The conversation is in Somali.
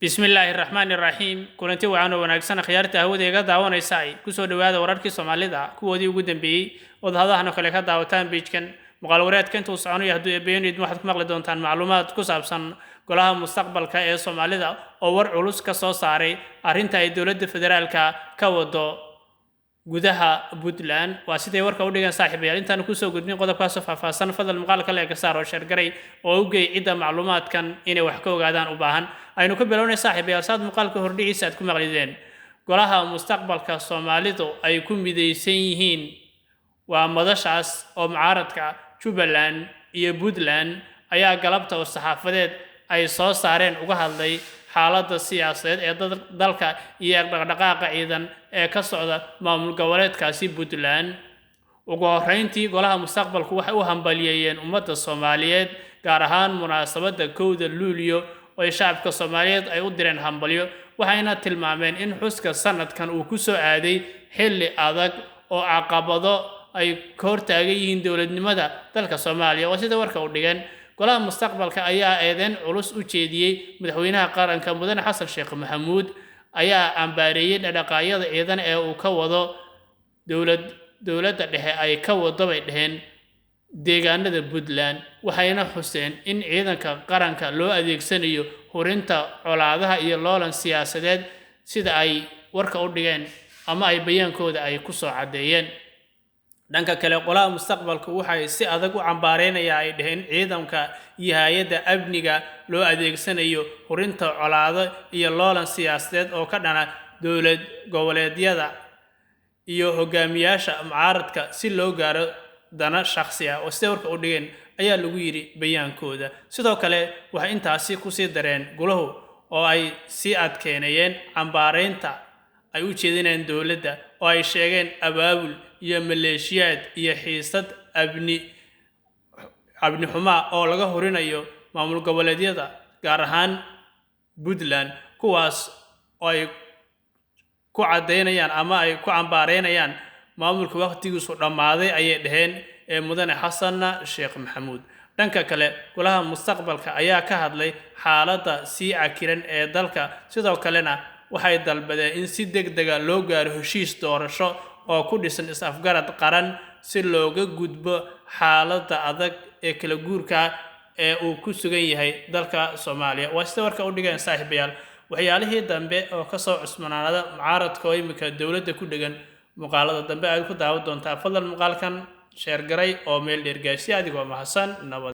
بسم الله الرحمن الرحيم كلنتي وعنا وناقصنا خيارته هودي قد دعوانا يساعي كسر دواد وراركي سومالي دا كودي وجودن بي وهذا هنا كله كده دعوتان بيجكن مقالورات كنت وصعنوا يهدو بين يد واحد مقلد دونتان معلومات كسبسن كلها مستقبل كأي سومالي دا أور علوس كصوص عري أرنتا الدولة الفدرال كودو gudaha Puntland waa sidee warka u dhigan saaxiibayaal intaan ku soo gudbin qodobkaas faahfaahsan fadal maqaalka la eega saaro share garay oo u geey cida macluumaadkan inay wax ka ogaadaan u baahan aynu ka bilownay saaxiibayaal saad maqaalka hordhiciisa aad ku maqlideen golaha mustaqbalka Soomaalidu ay ku midaysan yihiin waa madashaas oo mucaaradka Jubaland iyo Puntland ayaa galabta oo saxaafadeed ay soo saareen uga hadlay xaaladda siyaasadeed ee dalka iyo dhaqdhaqaaqa ciidan ee ka socda maamul goboleedkaasi Puntland ugu horeyntii golaha mustaqbalku waxay u hambalyeeyeen ummadda Soomaaliyeed gaar ahaan munaasabadda 1 Luulyo oo shacabka Soomaaliyeed ay u direen hambalyo waxayna tilmaameen in xuska sanadkan uu ku soo aaday xilli adag oo caqabado ay ka hortaagan yihiin dawladnimada dalka Soomaaliya oo sida warka u dhigan golaha mustaqbalka ayaa eedeyn culus u jeediyay madaxweynaha qaranka mudane Xasan Sheekh Maxamuud ayaa ambaareeyay dhaqaaqyada ciidan ee uu ka wado dawladda dhexe ay ka wado bay dhaheen deegaanada Puntland waxayna xuseen in ciidanka qaranka loo adeegsanayo horinta colaadaha iyo loolan siyaasadeed sida ay warka u dhigeen ama ay bayaankooda ay ku soo cadeeyeen dhanka kale golaha mustaqbalku waxay si adag u cambaareenayaan ay dhaheen ciidanka iyo hay'adda amniga loo adeegsanayo horinta colaado iyo loolan siyaasadeed oo ka dhana dawlad goboleedyada iyo hogaamiyaasha mucaaradka si loo gaaro dana shakhsi ah oo sida warka u dhigeen ayaa lagu yiri bayaankooda sidoo kale waxay intaasi ku sii dareen gulahu oo ay si adkeynayeen cambaareynta ay u jeedinayaan dawladda oo ay sheegeen abaabul iyo maleeshiyaad iyo xiisad abni xuma oo laga horinayo maamul goboleedyada gaar ahaan Puntland kuwaas oo ay ku cadeynayaan ama ay ku cambaareynayaan maamulka waqtigiisu dhamaaday ayay dhaheen ee mudane Xasan Sheekh Maxamuud dhanka kale golaha mustaqbalka ayaa ka hadlay xaaladda sii cakiran ee dalka sidoo kalena waxay dalbadeen in si degdeg ah loo gaaro heshiis doorasho oo ku dhisan is-afgarad qaran si looga gudbo xaaladda adag ee kala guurka ee uu ku sugan yahay dalka Soomaaliya waa sida warka u dhigeen saaxiibayaal waxyaalihii dambe oo ka soo cusbanaada mucaaradka oo imika dawladda ku dhagan muuqaalada dambe aad ku daawan doontaa fadlan muuqaalkan share garay oo meel dheer gaarsiin adigoo mahadsan nabad